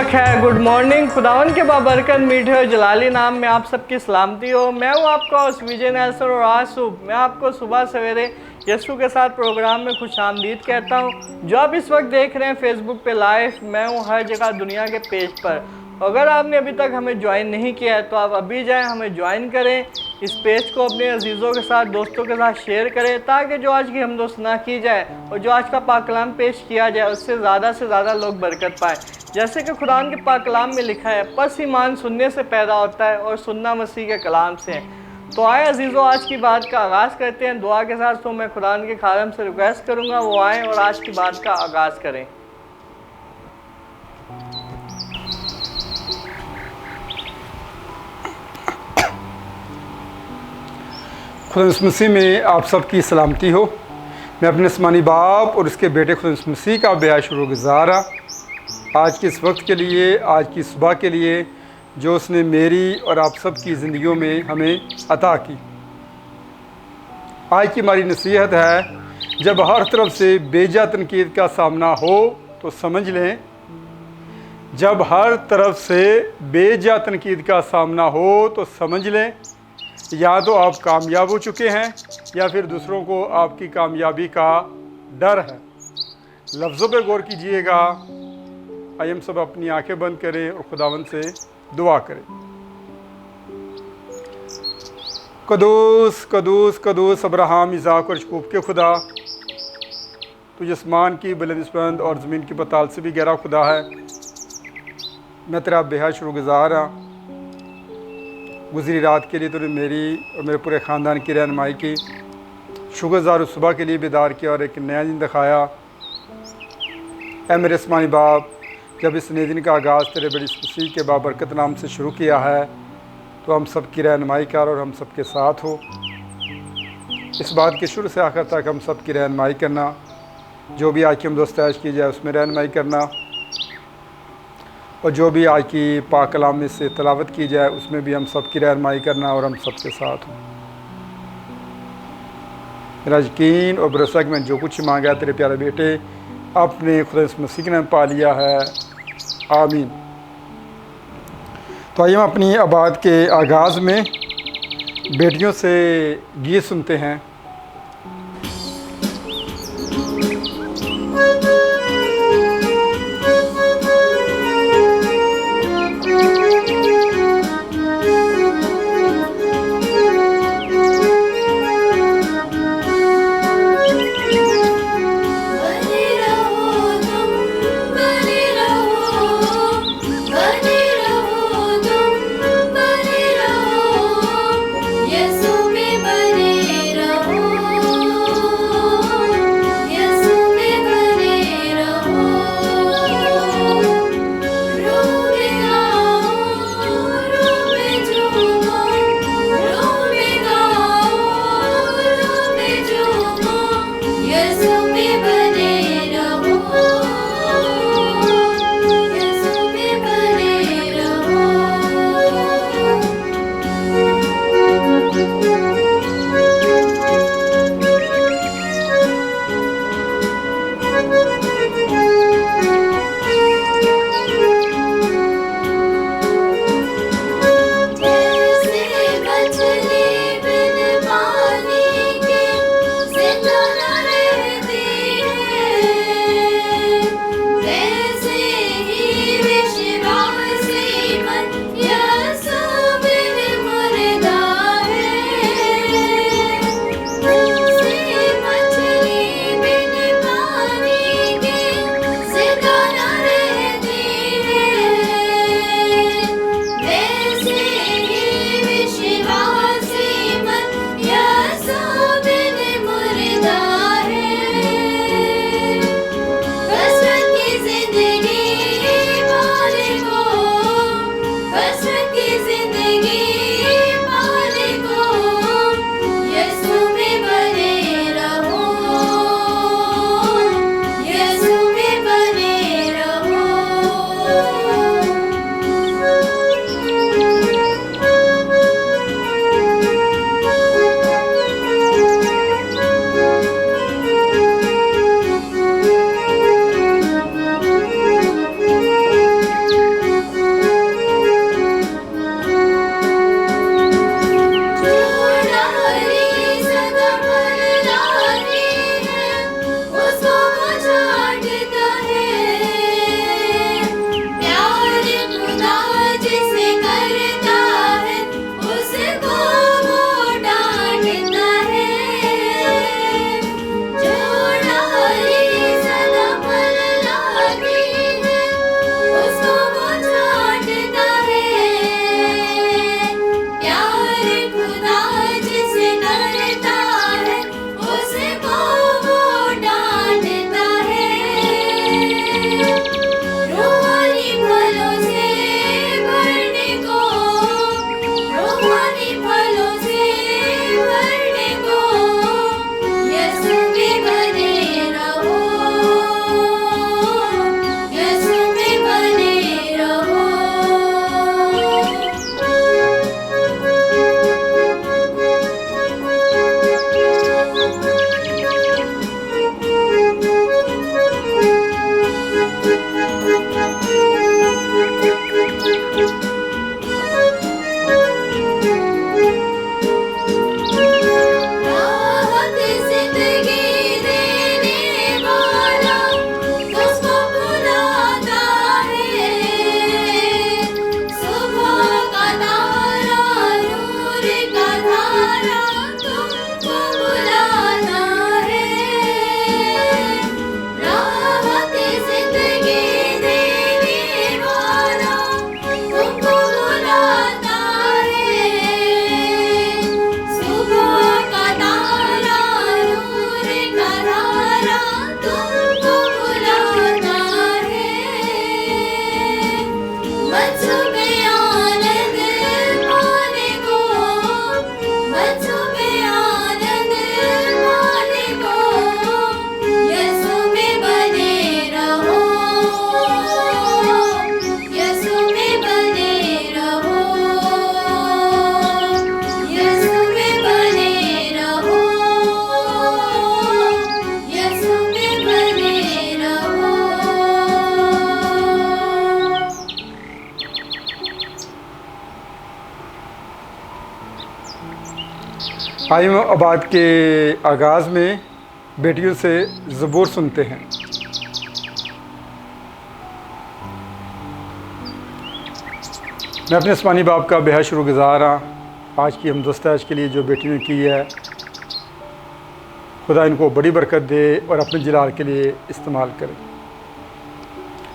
सुबह खैर, good morning. खुदावन के बाबरकत मीठे और जलाली नाम में आप सबकी सलामती हो। मैं हूँ आपका उस विजय नेल्सन और आज सुबह मैं आपको सुबह सवेरे यीशु के साथ प्रोग्राम में खुशामदीद कहता हूँ। जो आप इस वक्त देख रहे हैं फेसबुक पे लाइव, मैं हूँ हर जगह दुनिया के पेज पर। अगर आपने अभी तक हमें ज्वाइन नहीं किया है तो आप अभी जाएं, हमें ज्वाइन करें। इस पेज को अपने अजीज़ों के साथ, दोस्तों के साथ शेयर करें ताकि जो आज की हमदोस्तना की जाए और जो आज का पाक कलाम पेश किया जाए उससे ज़्यादा लोग बरकत पाएँ। जैसे कि कुरान के पाक कलाम में लिखा है, बस ईमान सुनने से पैदा होता है और सुनना मसीह के कलाम से है। तो आए अजीज़ों, आज की बात का आगाज़ करते हैं दुआ के साथ। तो मैं कुरान के खादम से रिक्वेस्ट करूँगा वो आएँ और आज की बात का आगाज़ करें। खुदा मसीह में आप सबकी सलामती हो। मैं अपने आसमानी बाप और उसके बेटे खुदा मसीह का बेहद शुक्रगुज़ार आज के इस वक्त के लिए, आज की सुबह के लिए जो उसने मेरी और आप सब की ज़िंदगियों में हमें अता की। आज की हमारी नसीहत है, जब हर तरफ से बेजा तनकीद का सामना हो तो समझ लें, जब हर तरफ से बेजा तनकीद का सामना हो तो समझ लें या तो आप कामयाब हो चुके हैं या फिर दूसरों को आपकी कामयाबी का डर है। लफ्ज़ों पे गौर कीजिएगा। आइए हम सब अपनी आंखें बंद करें और खुदावंद से दुआ करें। कदूस कदूस कदूस अब्राहम, इज़ाक और यकूब के खुदा, तुझे आसमान की बुलंद और ज़मीन की पताल से भी गहरा खुदा है। मैं तेरा बेहद शुक्रगुज़ार हाँ। गुज़री रात के लिए तूने मेरी और मेरे पूरे ख़ानदान की रहनुमाई की। शुक्रगुज़ार उस सुबह के लिए बेदार किया और एक नया दिन दिखाया। ऐ मेरे आसमानी बाप, जब इस नए दिन का आगाज़ तेरे बड़ी मसीह के बाबरकत नाम से शुरू किया है तो हम सब की रहनुमाई कर और हम सब के साथ हो। इस बात के शुरू से आखिर तक हम सब की रहनुमाई करना। जो भी आज की हम दोस्ताइश की जाए उसमें रहनुमाई करना और जो भी आज की पाक कलाम में से तलावत की जाए उसमें भी हम सब की रहनुमाई करना और हम सब के साथ हों। मेरा यकीन और भरोसा कि मैं जो कुछ मांगा तेरे प्यारे बेटे अपने खुदा मसीह के नाम पा लिया है। आमीन। तो आइए हम अपनी आबाद के आगाज़ में बेटियों से गीत सुनते हैं। यीशु में बने रहो। आइए हम आबाद के आगाज़ में बेटियों से ज़बूर सुनते हैं। मैं अपने आसमानी बाप का बेहद शुक्रगुज़ार हाँ आज की हमदस्ताज के लिए जो बेटियों ने की है। खुदा इनको बड़ी बरकत दे और अपने जलाल के लिए इस्तेमाल करें।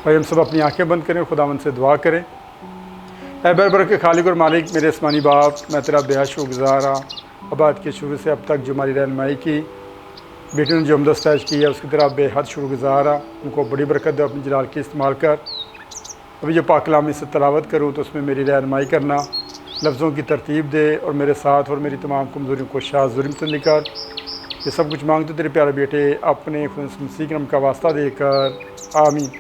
और हम सब अपनी आंखें बंद करें, खुदावंद से दुआ करें। ऐ बरबर के खालिक और मालिक, मेरे आसमानी बाप, मैं तेरा बेहद शुक्रगुज़ार हाँ आबाद के शुरू से अब तक जो हमारी रहनुमाई की, बेटियों ने जो हमदस्ताज की है उसकी तरह बेहद शुक्रगुज़ार हाँ। उनको बड़ी बरकत दे, अपने जलाल के इस्तेमाल कर। अभी जो पाक कलाम से तलावत करूँ तो उसमें मेरी रहनुमाई करना, लफ्ज़ों की तरतीब दे और मेरे साथ और मेरी तमाम कमज़ोरियों को शाह जुर्म से निकाल। ये सब कुछ मांगते तेरे प्यारे बेटे अपने खुदा मसीह के नाम का वास्ता देकर, आमीन।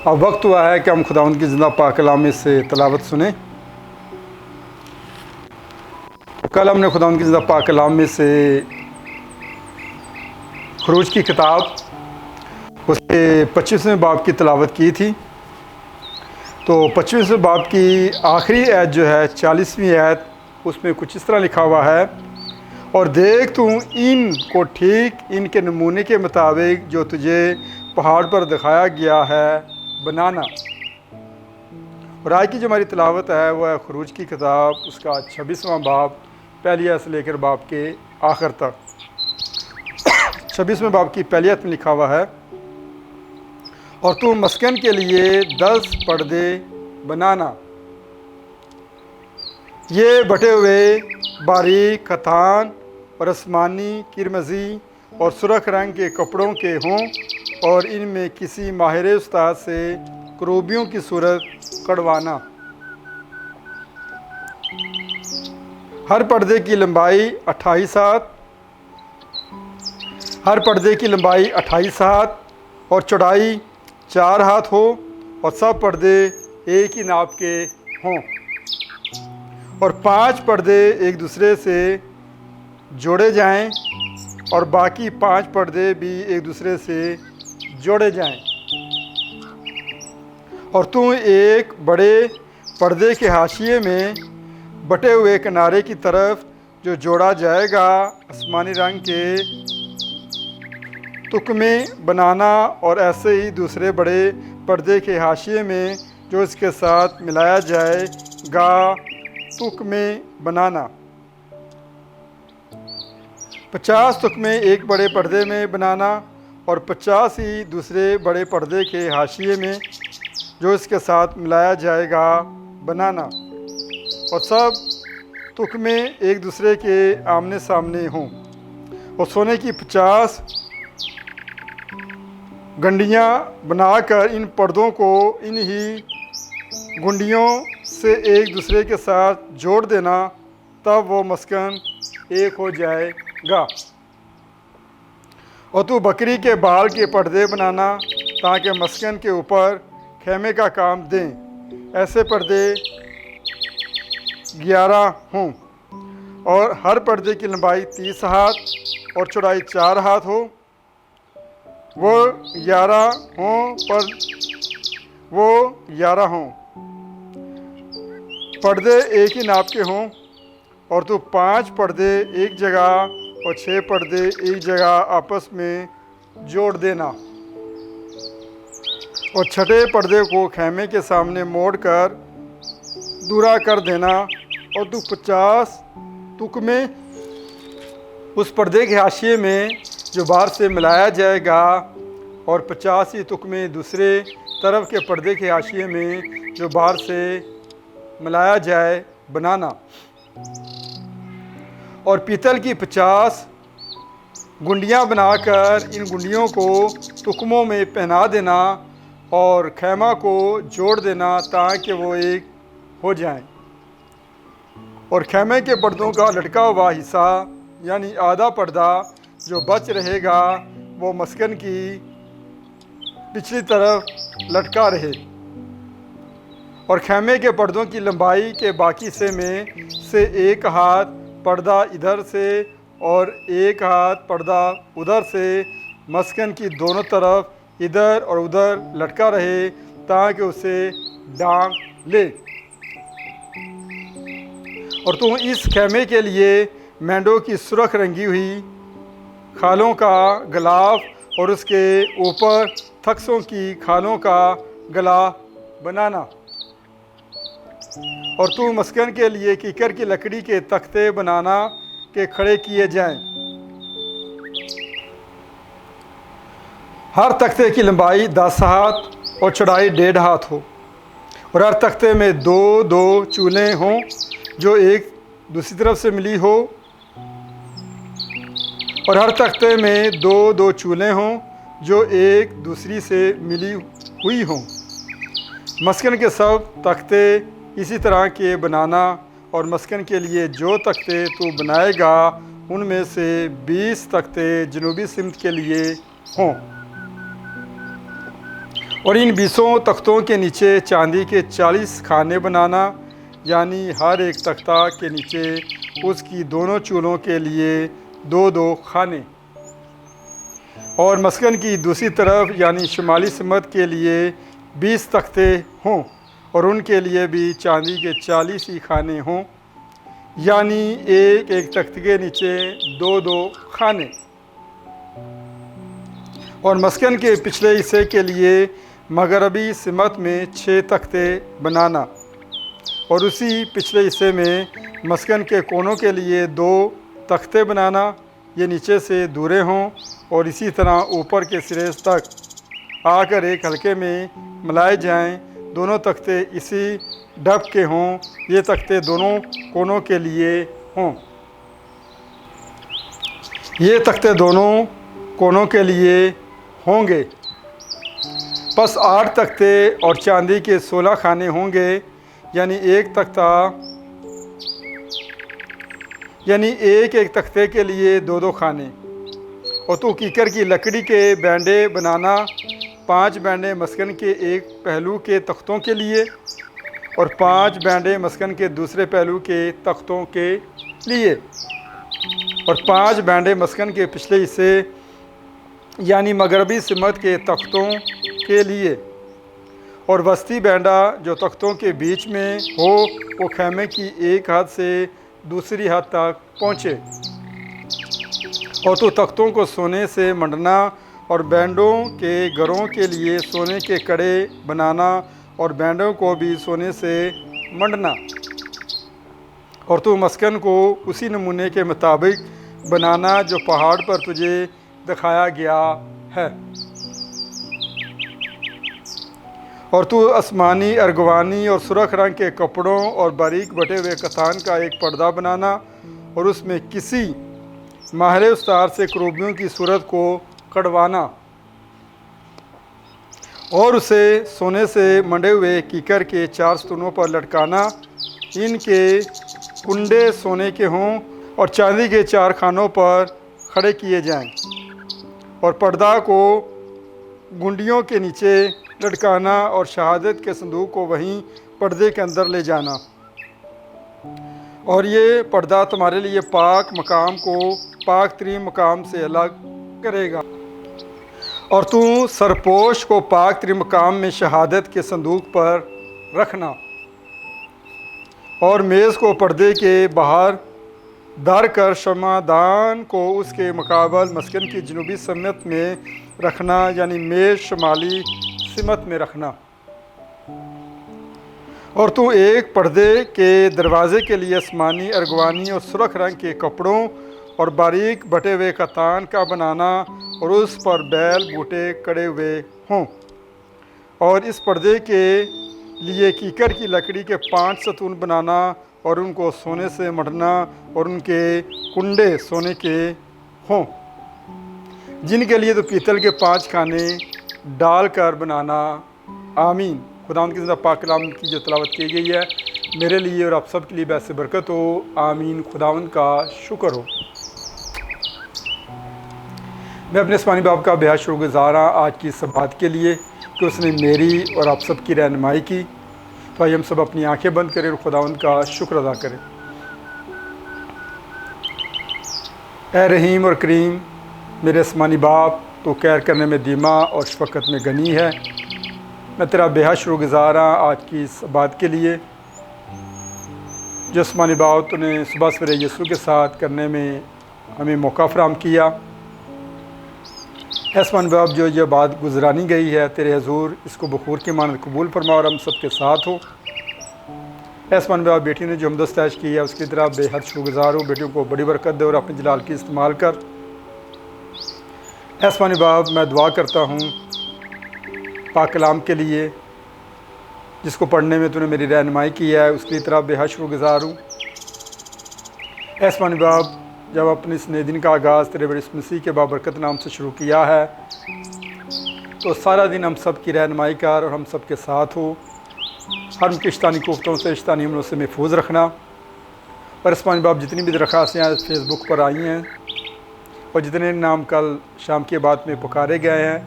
अब वक्त हुआ है कि हम खुदावंद की ज़िंदा पाक कलाम से तलावत सुने। कल हमने खुदावंद की ज़िंदा पाक कलाम में से खरूज की किताब उसके 25वें बाब की तलावत की थी। तो 25वें बाब की आखिरी आयत जो है 40वीं आयत, उसमें कुछ इस तरह लिखा हुआ है, और देख तू इन को ठीक इनके नमूने के मुताबिक जो तुझे पहाड़ पर दिखाया गया है बनाना। और आज की जो हमारी तलावत है वह है खरूज की किताब उसका 26वां बाब, पहली आयत से लेकर बाब के आखिर तक। 26वें बाब की पहली आयत में लिखा हुआ है, और तू मस्कन के लिए 10 पर्दे बनाना। ये बटे हुए बारीक कतान और आसमानी, किरमजी और सुरख रंग के कपड़ों के हों, और इनमें किसी माहिर उस्ताद से करूबियों की सूरत कढ़वाना। हर पर्दे की लंबाई 28 हाथ, हर पर्दे की लंबाई 28 हाथ और चौड़ाई 4 हाथ हो, और सब पर्दे एक ही नाप के हों। और 5 पर्दे एक दूसरे से जोड़े जाएं, और बाकी 5 पर्दे भी एक दूसरे से जोड़े जाएं। और तू एक बड़े पर्दे के हाशिए में बटे हुए किनारे की तरफ जो जोड़ा जाएगा आसमानी रंग के तुकमे बनाना, और ऐसे ही दूसरे बड़े पर्दे के हाशिए में जो इसके साथ मिलाया जाएगा तुकमे बनाना। 50 तुकमे एक बड़े पर्दे में बनाना, और 50 ही दूसरे बड़े पर्दे के हाशिए में जो इसके साथ मिलाया जाएगा बनाना। और सब तुकमे एक दूसरे के आमने सामने हों। और सोने की 50 गंडियाँ बनाकर इन पर्दों को इन ही गुंडियों से एक दूसरे के साथ जोड़ देना, तब वो मस्कन एक हो जाएगा। और तू बकरी के बाल के पर्दे बनाना ताकि मस्कन के ऊपर खेमे का काम दें। ऐसे पर्दे 11 हों, और हर पर्दे की लंबाई 30 हाथ और चौड़ाई 4 हाथ हो। वो 11 हों, पर्दे एक ही नाप के हों। और तो 5 पर्दे एक जगह और 6 पर्दे एक जगह आपस में जोड़ देना। और छठे पर्दे को खेमे के सामने मोड़कर दूरा कर देना। और तू 50 तुकमे उस पर्दे के हाशिए में जो बाहर से मिलाया जाएगा, और 50 ही तुकमे दूसरे तरफ के पर्दे के हाशिए में जो बाहर से मिलाया जाए बनाना। और पीतल की 50 गुंडियाँ बनाकर इन गुंडियों को तुकमों में पहना देना, और खैमा को जोड़ देना ताकि वो एक हो जाएं। और खैमे के पर्दों का लटका हुआ हिस्सा यानी आधा पर्दा जो बच रहेगा वो मस्कन की पिछली तरफ लटका रहे। और खैमे के पर्दों की लंबाई के बाकी हिस्से में से 1 हाथ पर्दा इधर से और 1 हाथ पर्दा उधर से मस्कन की दोनों तरफ इधर और उधर लटका रहे ताकि उसे ढांक ले। और तू इस खैमे के लिए मेंढों की सुर्ख रंगी हुई खालों का गलाफ और उसके ऊपर थक्सों की खालों का गला बनाना। और तू मस्कन के लिए कीकर की लकड़ी के तख्ते बनाना के खड़े किए जाएं। हर तख्ते की लंबाई 10 हाथ और चौड़ाई 1.5 हाथ हो और हर तख्ते में 2-2 चूलें हों जो एक दूसरी तरफ से मिली हो और हर तख्ते में 2-2 चूलें हों जो एक दूसरी से मिली हुई हों। मस्कन के सब तख्ते इसी तरह के बनाना और मस्कन के लिए जो तख्ते तू बनाएगा उनमें से 20 तख्ते जनूबी सिमत के लिए हों और इन 20 तख्तों के नीचे चांदी के 40 खाने बनाना, यानी हर एक तख्ता के नीचे उसकी दोनों चूलों के लिए 2-2 खाने। और मस्कन की दूसरी तरफ यानी शुमाली सिमत के लिए 20 तख्ते हों और उनके लिए भी चांदी के 40 ही खाने हों, यानी एक एक तख्ते के नीचे 2-2 खाने। और मस्कन के पिछले हिस्से के लिए मगरबी सिमत में 6 तख्ते बनाना और उसी पिछले हिस्से में मस्कन के कोनों के लिए 2 तख्ते बनाना, ये नीचे से दूरे हों और इसी तरह ऊपर के सिरे तक आकर एक हल्के में मिलाए जाएं। दोनों तख्ते इसी ढप के हों, ये तख्ते दोनों कोनों के लिए हों। ये तख्ते दोनों कोनों के लिए होंगे। बस 8 तख्ते और चांदी के 16 खाने होंगे, यानी एक तख्ते के लिए 2-2 खाने। और तू कीकर की लकड़ी के बैंडे बनाना, 5 बैंडे मस्कन के एक पहलू के तख्तों के लिए और 5 बैंडे मस्कन के दूसरे पहलू के तख्तों के लिए और 5 बैंडे मस्कन के पिछले हिस्से यानी मगरबी सिमत के तख्तों के लिए। और वस्ती बैंडा जो तख्तों के बीच में हो वो खैमे की एक हद से दूसरी हद तक पहुँचे। और तो तख्तों को सोने से मंडना और बैंडों के घरों के लिए सोने के कड़े बनाना और बैंडों को भी सोने से मंडना। और तो मस्कन को उसी नमूने के मुताबिक बनाना जो पहाड़ पर तुझे दिखाया गया है। और तू आसमानी, अर्गवानी और सुर्ख रंग के कपड़ों और बारीक बटे हुए कतान का एक पर्दा बनाना और उसमें किसी माहिर उस्तार से करूबियों की सूरत को कढ़वाना और उसे सोने से मंडे हुए कीकर के 4 स्तूनों पर लटकाना। इनके कुंडे सोने के हों और चांदी के 4 खानों पर खड़े किए जाएं और पर्दा को गुंडियों के नीचे लटकाना और शहादत के संदूक को वहीं पर्दे के अंदर ले जाना। और ये पर्दा तुम्हारे लिए पाक मकाम को पाक तरीन मकाम से अलग करेगा। और तू सरपोश को पाक तरीन मकाम में शहादत के संदूक पर रखना और मेज़ को पर्दे के बाहर धर कर शमादान को उसके मुकाबल मस्कन की जनूबी सिमत में रखना, यानी मेज़ शुमाली सिमत में रखना। और तू एक पर्दे के दरवाज़े के लिए आसमानी, अर्गवानी और सुर्ख रंग के कपड़ों और बारीक बटे हुए कतान का बनाना और उस पर बैल बूटे कड़े हुए हों। और इस पर्दे के लिए कीकर की लकड़ी के 5 सतून बनाना और उनको सोने से मढ़ना और उनके कुंडे सोने के हों, जिनके लिए तो पीतल के 5 खाने डाल कर बनाना। आमीन। खुदावंद की ज़िंदा पाक कलाम की जो तलावत की गई है मेरे लिए और आप सब के लिए वैसे बरकत हो। आमीन। खुदावंद का शुक्र हो। मैं अपने आसमानी बाप का बेहद शुक्रगुज़ार हूँ आज की इस बात के लिए कि उसने मेरी और आप सब की रहनुमाई की। तो आइए हम सब अपनी आंखें बंद करें और खुदावंद का शुक्र अदा करें। ए रहीम और करीम मेरे आसमानी बाप, तो खैर करने में धीमा और शफ़क़त में गनी है। मैं तेरा बेहद शुक्रगुज़ार हूँ आज की इस बात के लिए जो आसमानी बाप तूने सुबह सवेरे यीशु के साथ करने में हमें मौका फराहम किया। आसमानी बाप जो ये बात गुजरानी गई है तेरे हजूर इसको बखूर की मानद कबूल फरमा और हम सब के साथ हो। आसमानी बाप बेटी ने जो हमदस्तैश की है उसकी तरफ बेहद शुक्रगुजार हो। बेटियों को बड़ी बरकत दे और अपने जलाल की इस्तेमाल कर। आसमानी बाप मैं दुआ करता हूँ पाक कलाम के लिए जिसको पढ़ने में तूने मेरी रहनुमाई की है उसकी तरफ बेहद शुक्रगुजार हूँ। आसमानी बाप जब अपने इस नए दिन का आगाज़ तेरे बड़े मसीह के बाबरकत नाम से शुरू किया है तो सारा दिन हम सब की रहनुमाई कर और हम सब के साथ हो। हर किश्तानी कुफ्तों से इश्तानी हमलों से महफूज रखना। और आसमानी बाप जितनी भी दरख्वास्तें आज फेसबुक पर आई हैं और जितने नाम कल शाम की बात में पुकारे गए हैं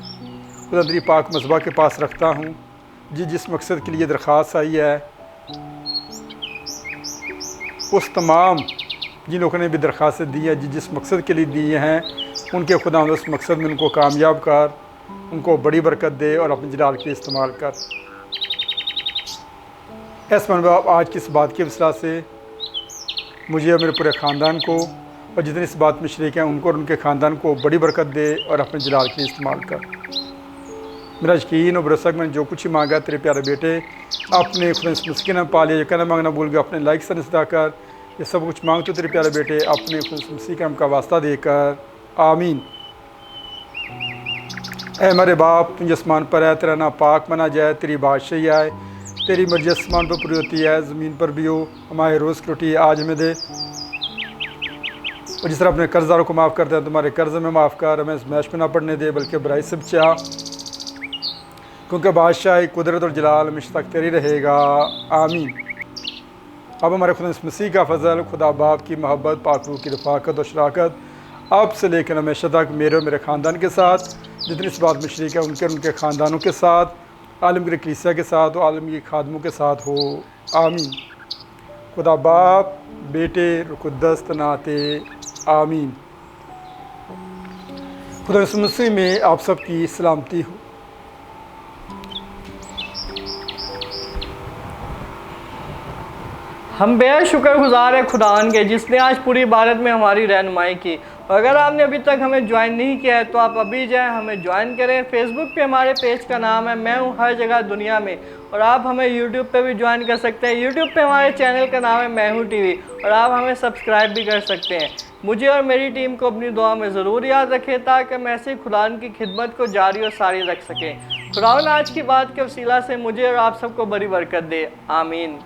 खुदा तेरी पाक मज़बा के पास रखता हूँ। जिस मकसद के लिए दरख्वास्त आई है उस तमाम जिन लोगों ने भी दरख्वास्तें दी हैं जिस मकसद के लिए दिए हैं उनके खुदा उस मकसद में उनको कामयाब कर, उनको बड़ी बरकत दे और अपने जलाल के इस्तेमाल कर। आसमान बाप आज की इस बात की वसला से मुझे और मेरे पूरे ख़ानदान को और जितने इस बात में शरीक हैं उनको और उनके ख़ानदान को बड़ी बरकत दे और अपने जलाल के इस्तेमाल कर। मेरा यकीन और भरोसा मैंने जो कुछ ही मांगा तेरे प्यारे बेटे अपने खुदा मुस्किन में पा लिया। कहना मांगना भूल गया अपने लाइक से नस्ता कर। ये सब कुछ मांग तो तेरे प्यारे बेटे अपने खुदा मसीह के नाम का वास्ता देकर आमीन। ऐ हमारे बाप तुझे आसमान पर है तेरा नाम पाक मना जाए, तेरी बादशाही आए, तेरी मर्जी आसमान पर पूरी होती है ज़मीन पर भी हो। हमारे रोज़ की रोटी आज हमें दे और जिस तरह अपने कर्जदारों को माफ़ करते हैं तुम्हारे कर्ज में माफ़ कर। हमें मैश में ना पड़ने दे बल्कि बुराई से बचा, क्योंकि बादशाही कुदरत और जलाल हमेशा तक तेरी रहेगा आमीन। अब हमारे खुदा मसीह का फ़ज़ल, खुदा बाप की मोहब्बत, पाक रूह की रफ़ाकत और शराकत अब से लेकर हमेशा तक मेरे और मेरे ख़ानदान के साथ जितनी इस बात में शरीक है उनके और उनके ख़ानदानों के साथ, आलमगीर कलीसिया के साथ और आलमगीर खादमों के साथ हो आमीन। खुदा बाप बेटे रुकुद्दस तनाते आमीन। खुदा मसीह में आप सब की सलामती हो। हम बेहद शुक्रगुजार हैं खुदावन के जिसने आज पूरी भारत में हमारी रहनुमाई की। और अगर आपने अभी तक हमें ज्वाइन नहीं किया है तो आप अभी जाएं, हमें ज्वाइन करें। फेसबुक पे हमारे पेज का नाम है मैं हूँ हर जगह दुनिया में। और आप हमें यूट्यूब पे भी ज्वाइन कर सकते हैं। यूट्यूब पे हमारे चैनल का नाम है मैं हूँ टीवी और आप हमें सब्सक्राइब भी कर सकते हैं। मुझे और मेरी टीम को अपनी दुआ में ज़रूर याद रखें ताकि हम ऐसे खुदावन की खिदमत को जारी और सारी रख सकें। खुदावन आज की बात के वसीला से मुझे और आप सबको बड़ी बरकत दे आमीन।